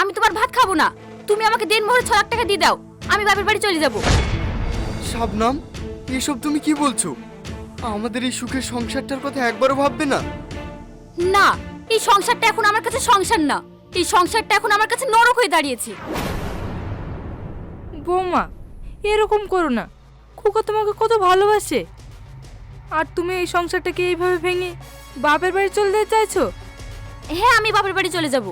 আমি তোমার ভাত খাবো না। তুমি আমাকে দেনমোহরে 6 লাখ টাকা দিয়ে দাও, আমি বাপের বাড়ি চলে যাব। শাবনাম, এসব তুমি কি বলছো? আমাদের এই সুখের সংসারটার কথা একবারও ভাববে না? না, এই সংসারটা এখন আমার কাছে সংসার না, এই সংসারটা এখন আমার কাছে নরক হয়ে দাঁড়িয়েছে। বৌমা, এরকম করো না। খোকা তোমাকে কত ভালোবাসে, আর তুমি এই সংসারটাকে এইভাবে ভেঙে বাপের বাড়ি চলে যেতে চাইছো? হ্যাঁ, আমি বাপের বাড়ি চলে যাব।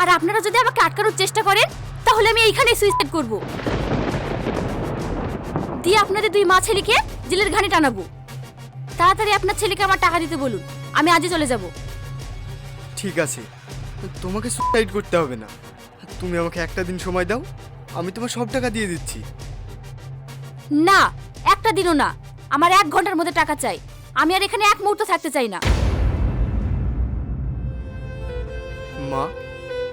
আর আপনারা যদি আমাকে আটকানোর চেষ্টা করেন তাহলে আমি এইখানে সুইসাইড করব, দিয়ে আপনাদের 2 মা ছেলেকে জেলের ঘানি টানাবো। তাড়াতাড়ি আপনার ছেলেকে আমার টাকা দিতে বলুন, আমি আজই চলে যাব। ঠিক আছে, তোমাকে সুসাইড করতে হবে না। তুমি আমাকে একটা দিন সময় দাও, আমি তোমার সব টাকা দিয়ে দিচ্ছি। না, একটা দিনও না, আমার 1 ঘন্টার মধ্যে টাকা চাই। আমি আর এখানে 1 মুহূর্ত থাকতে চাই না। মা,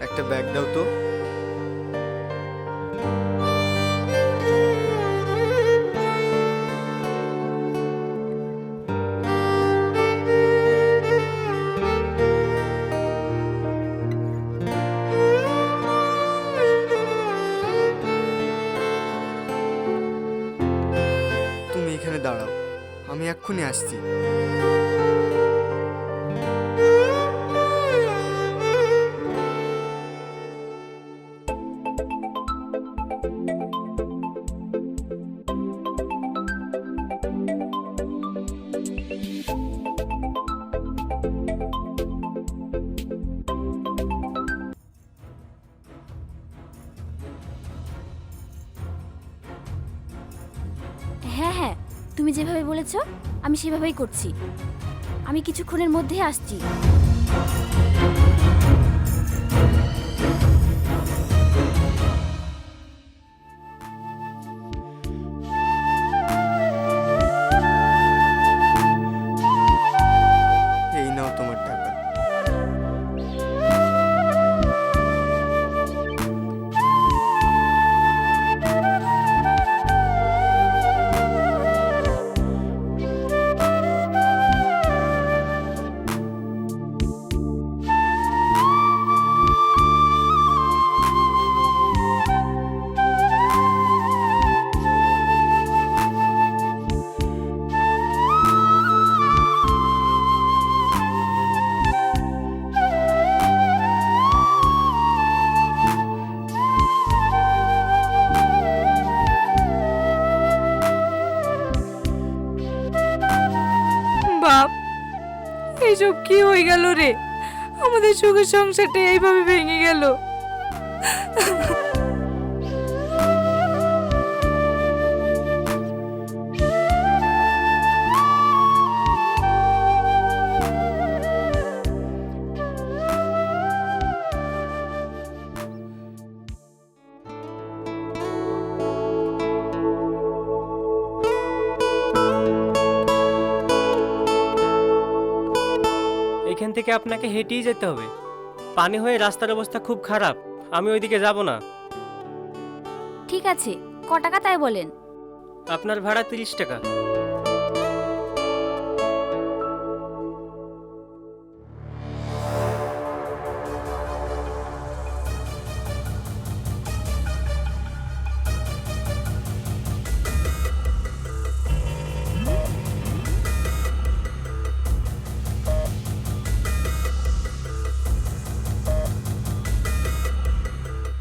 একটা ব্যাগ দাও তো। তুমি এখানে দাঁড়াও, আমি এক্ষুনি আসছি। হ্যাঁ হ্যাঁ, তুমি যেভাবে বলেছো আমি সেভাবেই করছি। আমি কিছুক্ষণের মধ্যেই আসছি। এই নাও তোমার টাকা। বাপ, এইসব কি হয়ে গেল রে? আমাদের সুখের সংসারটা এইভাবে ভেঙে গেল। এখান থেকে আপনাকে হেঁটেই যেতে হবে। পানি হয়ে রাস্তার অবস্থা খুব খারাপ, আমি ওইদিকে যাব না। ঠিক আছে, ক টাকা তাই বলেন? আপনার ভাড়া 30 টাকা।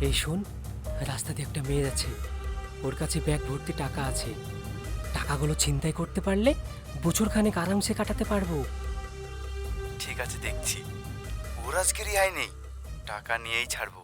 এই শোন, রাস্তা দিয়ে একটা মেয়ে আছে, ওর কাছে ব্যাগ ভর্তি টাকা আছে। টাকাগুলো ছিনতাই করতে পারলে বছরখানেক আরামসে কাটাতে পারবো। ঠিক আছে, দেখছি। ওর আজকে রেহাই নেই, টাকা নিয়েই ছাড়বো।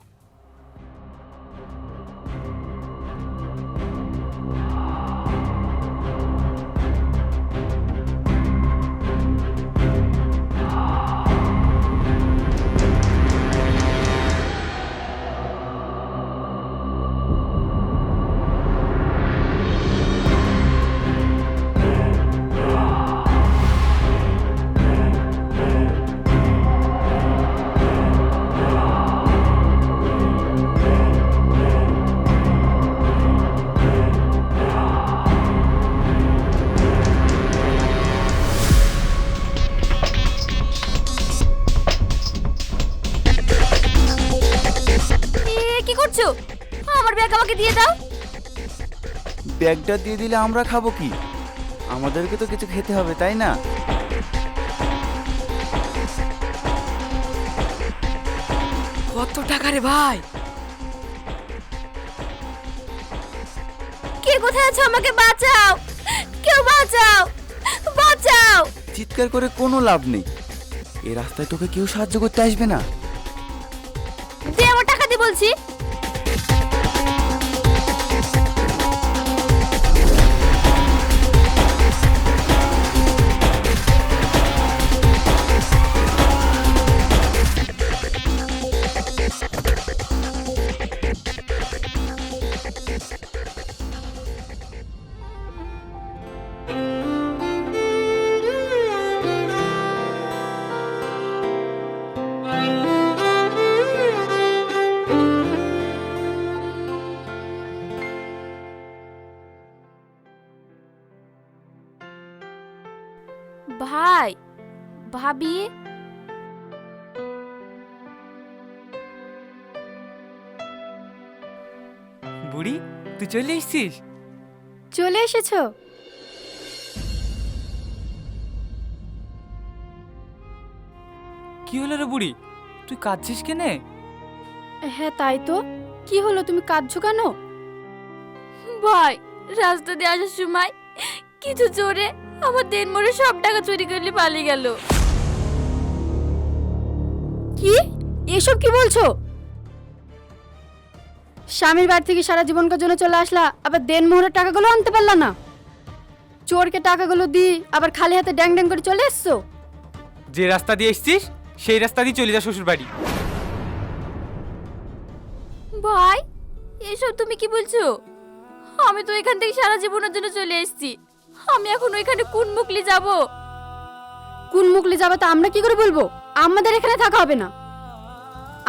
করছো? আমার ব্যাগ আমাকে দিয়ে দাও। ব্যাগটা দিয়ে দিলে আমরা খাবো কি? আমাদেরকে তো কিছু খেতে হবে, তাই না? কত টাকা রে ভাই? কে কোথায় আছো? আমাকে বাঁচাও, কেউ বাঁচাও, বাঁচাও। চিৎকার করে কোনো লাভ নেই। এই রাস্তায় তোকে কেউ সাহায্য করতে আসবে না। দে আমার টাকা দিয়ে বলছি। ভাই, ভাবি, বুড়ি তুই চলে এসেছিস? চলে এসেছো? কি হলো রে বুড়ি, তুই কাঁদছিস কেনে? হ্যাঁ তাই তো। কি হলো, তুমি কাঁদছো কেন? ভাই, রাস্তা দিয়ে আসার সময় কিছু চোরে আমার দেনমোরে সব টাকা চুরি করলে পালিয়ে গেল। কি এসব কি বলছো? স্বামীর বাড়ি থেকে সারা জীবনকার জন্য চলে আসলা, আবার দেনমোহরের টাকাগুলো আনতে পারলা না? চোরকে টাকাগুলো দি আবার খালি হাতে ড্যাং ড্যাং করে চলে এসছো। যে রাস্তা দিয়ে এসেছিস সেই রাস্তা দিয়ে চলে যা শ্বশুর বাড়ি। ভাই, এসব তুমি কি বলছো? আমি তো এখান থেকে সারা জীবনের জন্য চলে এসেছি। আমি এখন ওইখানে কোন মুখলি যাব? কোন মুখলি যাবে তা আমরা কি করে বলবো? আমাদের এখানে থাকা হবে না।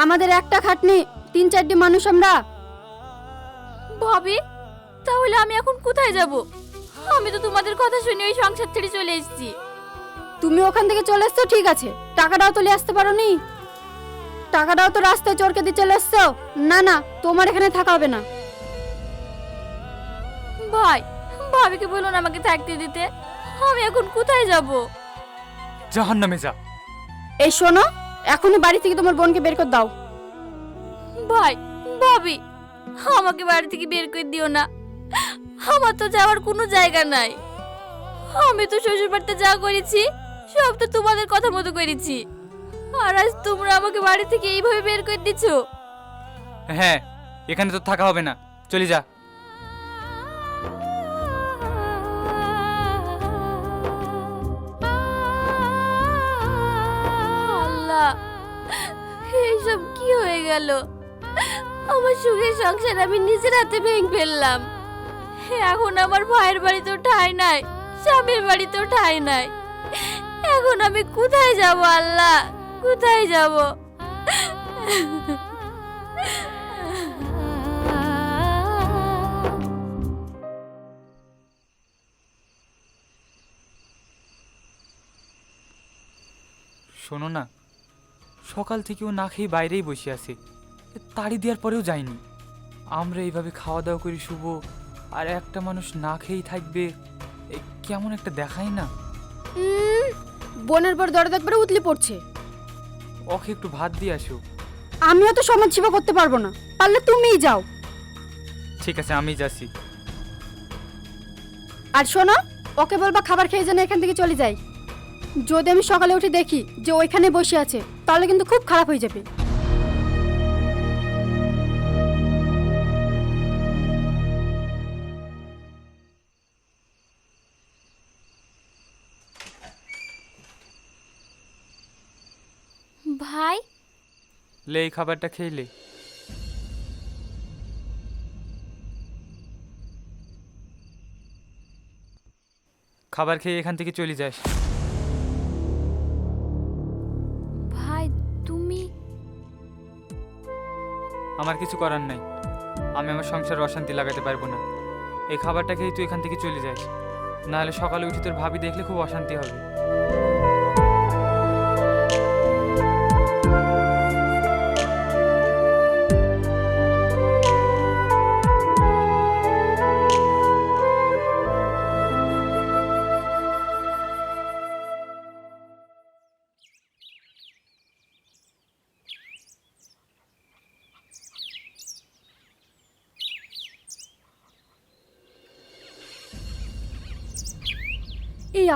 আমাদের একটা খাটনি, 3-4টি মানুষ আমরা। ভাবি, তাহলে আমি এখন কোথায় যাব? আমি তো তোমাদের কথা শুনে ওই সংসার ছেড়ে চলে এসেছি। তুমি ওখান থেকে চলে এসছো ঠিক আছে, টাকাটাও তো নিয়ে আসতে পারোনি। টাকাটাও তো রাস্তায় চোরকে দিয়ে চলে এসছো। না না, তোমার এখানে থাকা হবে না। ভাই, ভাবিকে বলুন আমাকে থাকতে দিতে। আমি এখন কোথায় যাব? জাহান্নামে যা। এই শোনো, এখনই বাড়ি থেকে তোমার বোনকে বের করে দাও। ভাই, ভাবি, আমাকে বাড়ি থেকে বের করে দিও না। আমার তো যাওয়ার কোনো জায়গা নাই। আমি তো শ্বশুর বাড়িতে যা করেছি সব তো তোমাদের কথা মতো করেছি, আর আজ তোমরা আমাকে বাড়ি থেকে এইভাবে বের করে দিছো। হ্যাঁ, এখানে তো থাকা হবে না, চলে যা। আল্লাহ, এইসব কি হয়ে গেল? আমার সুখের সংসার আমি নিজের হাতে ভেঙে ফেললাম। এখন আমার ভাইয়ের বাড়িতেও ঠাঁই নাই, স্বামীর বাড়িতেও ঠাঁই নাই। এখন আমি কোথায় যাব আল্লাহ, কোথায় যাব? শোনো না, সকাল থেকে ও না খেয়ে বাইরেই বসে আছে, তাড়ি দেওয়ার পরেও যায়নি। আমরা এইভাবে খাওয়া দাওয়া করি শুভ, আর একটা মানুষ না খেয়েই থাকবে, কেমন একটা দেখায় না? বোনের পর দরদ একবারে উতলে পড়ছে। ওকে একটু ভাত দিয়ে আসো। আমিও তো সমাজ সেবা করতে পারবো না, পারলে তুমিই যাও। ঠিক আছে, আমি যাচ্ছি। আর শোনো, ওকে বলবা খাবার খেয়ে যেন এখান থেকে চলে যাই। যদি আমি সকালে উঠে দেখি যে ওইখানে বসে আছে, তাহলে কিন্তু খুব খারাপ হয়ে যাবে। ভাই, লে, এই খাবারটা খেয়ে লে। খাবার খেয়ে এখান থেকে চলে যাস। ভাই তুমি? আমার কিছু করার নাই, আমি আমার সংসারে অশান্তি লাগাতে পারবো না। এই খাবারটা খেয়ে তুই এখান থেকে চলে যাস, নাহলে সকালে উঠে তোর ভাবি দেখলে খুব অশান্তি হবে।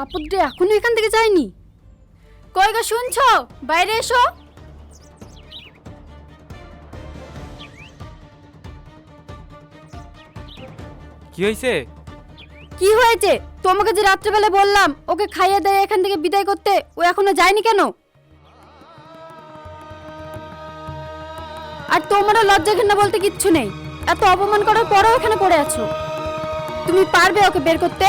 আপদটা এখনো এখান থেকে যায়নি। কই গো শুনছো? বাইরে এসো। কি হয়েছে? কি হয়েছে? তোমাকে যে রাত্রেবেলা বললাম ওকে খাইয়ে দেয় এখান থেকে বিদায় করতে, ও এখনো যায়নি কেন? আর তোমারও লজ্জা ঘৃণা বলতে কিচ্ছু নেই। এত অপমান করার পরেও এখানে পড়ে আছো। তুমি পারবে ওকে বের করতে?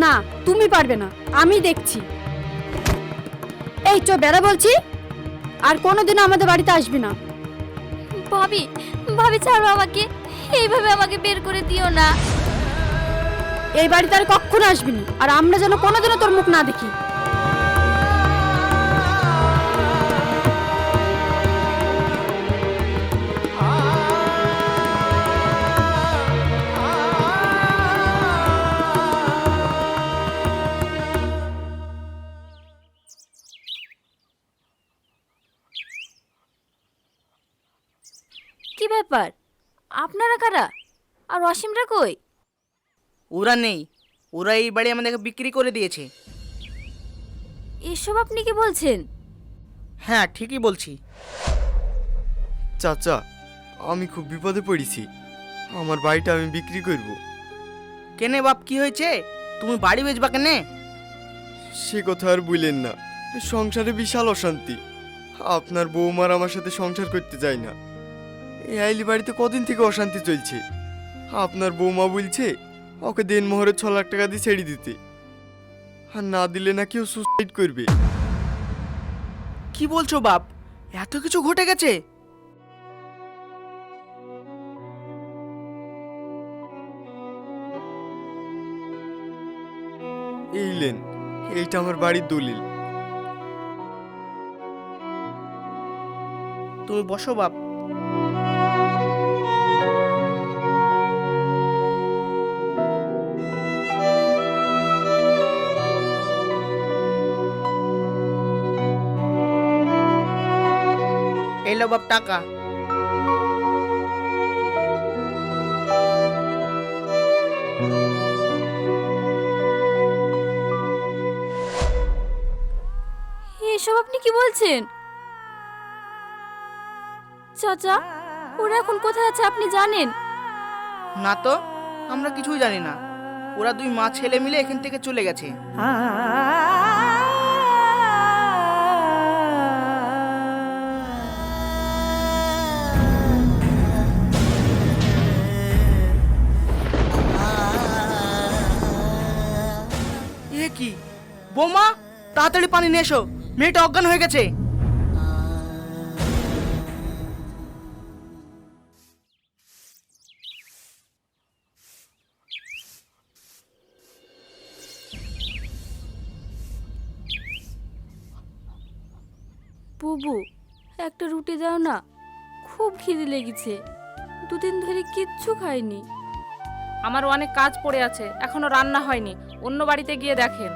না, তুমি পারবে না, আমি দেখছি। এই চো বেড়া বলছি, আর কোনোদিনও আমাদের বাড়িতে আসবি না। ভাবি, ভাবি ছাড়ো আমাকে, এইভাবে আমাকে বের করে দিও না। এই বাড়িতে আর কখনো আসবি না, আর আমরা যেন কোনোদিনও তোর মুখ না দেখি। কি ব্যাপার? আপনারা কারা? আর অসীমরা কই? ওরা নেই, ওরা এই বাড়ি আমাদেরকে বিক্রি করে দিয়েছে। এসব আপনি কি বলছেন? হ্যাঁ, ঠিকই বলছি। চাচা, আমি খুব বিপদে পড়েছি, আমার বাড়িটা আমি বিক্রি করব। কেনে বাপ, কি হয়েছে? তুমি বাড়ি বেচবা কেনে? সে কথা আর বললেন না, সংসারে বিশাল অশান্তি। আপনার বৌমার আমার সাথে সংসার করতে চায় না। এই আইলি বাড়িতে কদিন থেকে অশান্তি চলছে। আপনার বৌমা বলছে ওকে দেনমোহরে 6 লাখ টাকা দিয়ে ছেড়ে দিতে, আর না দিলে নাকি ও সুসাইড করবে। কি বলছো বাপ, এত কিছু ঘটে গেছে? এইলেন, এইটা আমার বাড়ির দলিল। তুমি বসো বাপ। এলো বাপ টাকা। এসব আপনি কি বলছেন? চাচা, ওরা এখন কোথায় আছে আপনি জানেন? না তো, আমরা কিছুই জানি না। ওরা দুই মা ছেলে মিলে এখান থেকে চলে গেছে। এ কি বৌমা, তাড়াতাড়ি পানি নিয়ে এসো, মেয়েটা অজ্ঞান হয়ে গেছে। বুবু, একটা রুটি দাও না, খুব খিদে লেগেছে। দুদিন ধরে কিচ্ছু খাইনি। আমার অনেক কাজ পড়ে আছে, এখনো রান্না হয়নি, অন্য বাড়িতে গিয়ে দেখেন।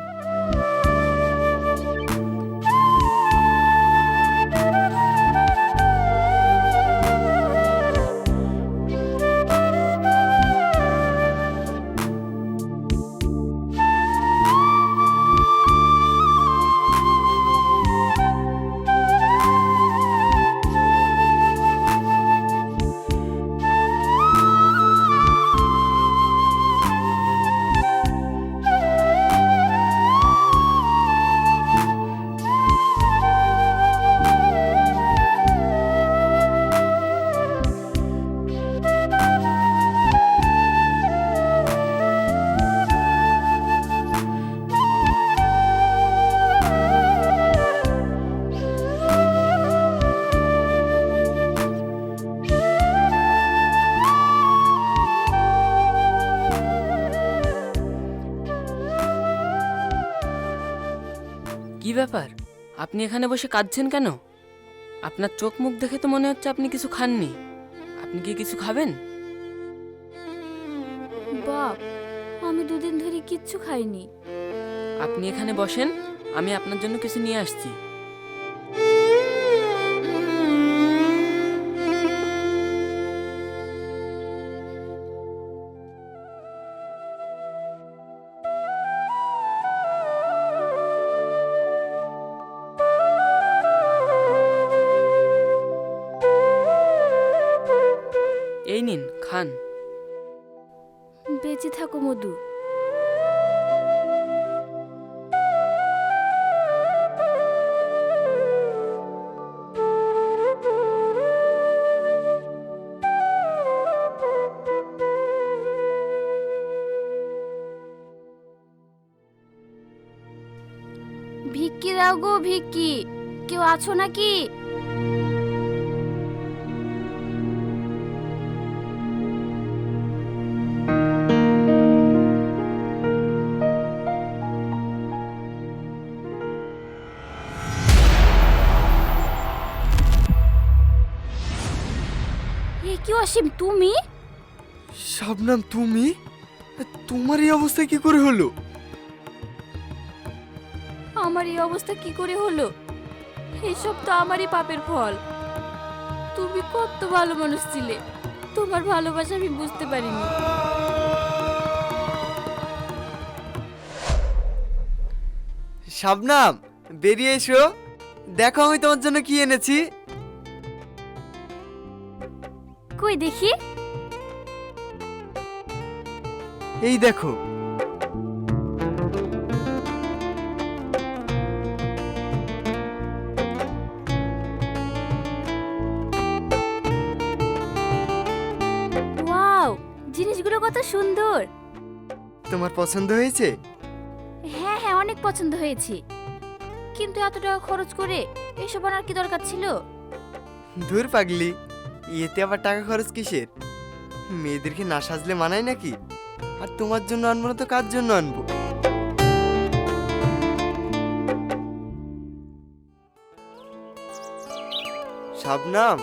কি ব্যাপার, আপনি এখানে বসে কাঁদছেন কেন? আপনার চোখ মুখ দেখে তো মনে হচ্ছে আপনি কিছু খাননি। আপনি কি কিছু খাবেন? বাপ, আমি দুদিন ধরে কিচ্ছু খাইনি। আপনি এখানে বসেন, আমি আপনার জন্য কিছু নিয়ে আসছি। এই নিন খান। বেঁচে থাকো মধু। ভিক্ষি দাও গো ভিক্ষি, কেউ আছো নাকি? এ কি অসীম, তুমি? শাবনাম তুমি? তোমার এই অবস্থা কি করে হলো? আমার এই অবস্থা কি করে হলো? এইসব তো আমারই পাপের ফল। তুমি কত ভালো মানুষ ছিলে, তোমার ভালোবাসা আমি বুঝতে পারিনি। শাবনাম বেরিয়ে এসো, দেখো আমি তোমার জন্য কি এনেছি। কই দেখি। এই দেখো। ওয়াও, জিনিসগুলো কত সুন্দর। তোমার পছন্দ হয়েছে? হ্যাঁ হ্যাঁ, অনেক পছন্দ হয়েছে, কিন্তু এত টাকা খরচ করে এসব আনার কি দরকার ছিল? ধুর পাগলি, এতে আবার টাকা খরচ কিসের? মেয়েদেরকে না সাজলে মানায় নাকি? আর তোমার জন্য আনবো না তো কার জন্য আনবো? শাবনাম,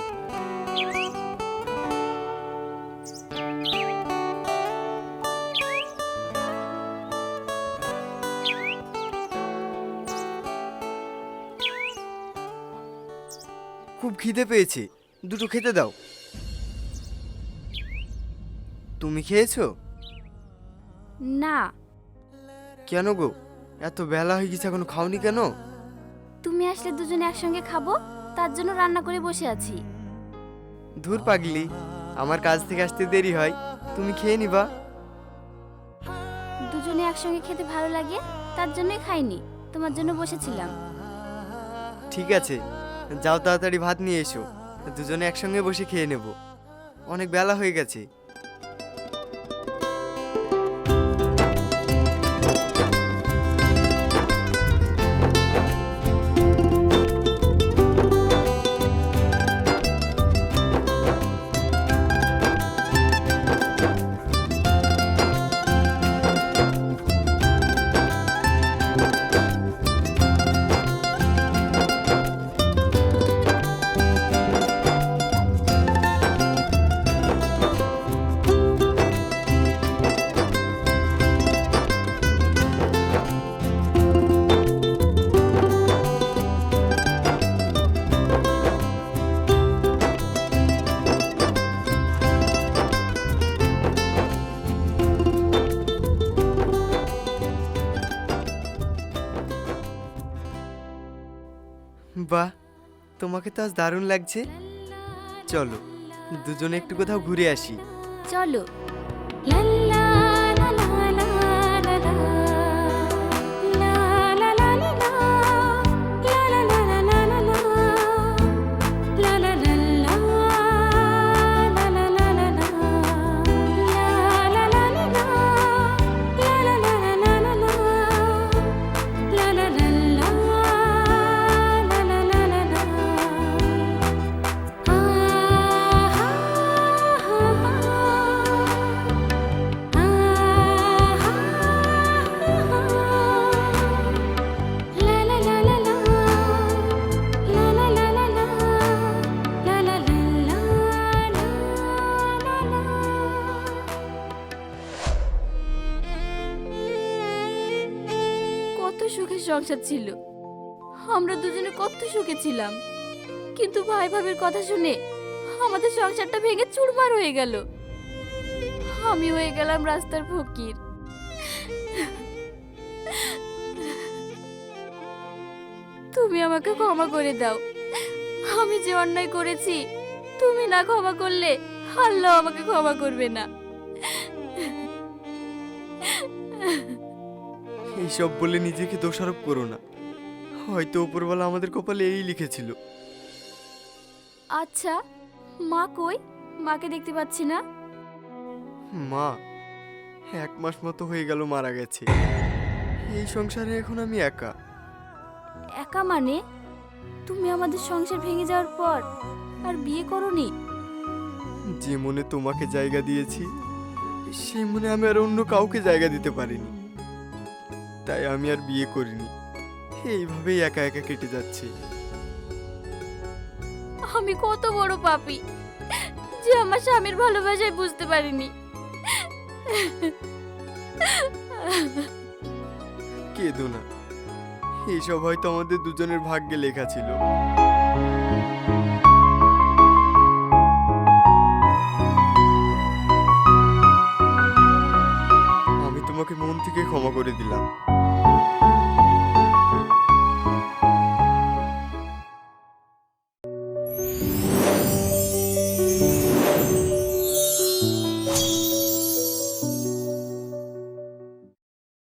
খুব খিদে পেয়েছে, দুটো খেতে দাও। তুমি খেয়েছো? না। কেন গো, এত বেলা হয়ে গেছে এখনো খাওনি কেন? তুমি আসলে দুজনে একসঙ্গে খাবো, তার জন্য রান্না করে বসে আছি। ধুর পাগলি, আমার কাজ থেকে আসতে দেরি হয়, তুমি খেয়ে নিবা। দুজনে একসঙ্গে খেতে ভালো লাগে, তার জন্যই খাইনি, তোমার জন্য বসেছিলাম। ঠিক আছে, যাও তাড়াতাড়ি ভাত নিয়ে এসো, দুজনে একসঙ্গে বসে খেয়ে নেব, অনেক বেলা হয়ে গেছে। বাহ, তোমাকে তো আজ দারুণ লাগছে। চলো দুজনে একটু কোথাও ঘুরে আসি। চলো। কত সুখের সংসার ছিল, আমরা দুজনে কত সুখে ছিলাম, কিন্তু ভাই ভাবির কথা শুনে আমাদের সংসারটা ভেঙে চুরমার হয়ে গেল। আমি হয়ে গেলাম রাস্তার ফকির। তুমি আমাকে ক্ষমা করে দাও। আমি যে অন্যায় করেছি, তুমি না ক্ষমা করলে আল্লাহ আমাকে ক্ষমা করবে না। এইসব বলে নিজেকে দোষারোপ করো না, হয়তো উপরওয়ালা আমাদের কপালে এই লিখেছিল। আচ্ছা, মা কই? মাকে দেখতে পাচ্ছি না। মা 1 মাস মতো হয়ে গেল মারা গেছে। এই সংসারে এখন আমি একা। একা মানে? তুমি আমাদের সংসার ভেঙে যাওয়ার পর আর বিয়ে করনি? যে মনে তোমাকে জায়গা দিয়েছি সেই মনে আমি আর অন্য কাউকে জায়গা দিতে পারিনি, তাই আমি আর বিয়ে করিনি। এইভাবেই একা একা কেটে যাচ্ছে। আমি কত বড় পাপী যে আমার স্বামীর ভালোবাসায় বুঝতে পারিনি। কেঁদো না, এইসব হয়তো আমাদের দুজনের ভাগ্যে লেখা ছিল। আমি তোমাকে মন থেকে ক্ষমা করে দিলাম।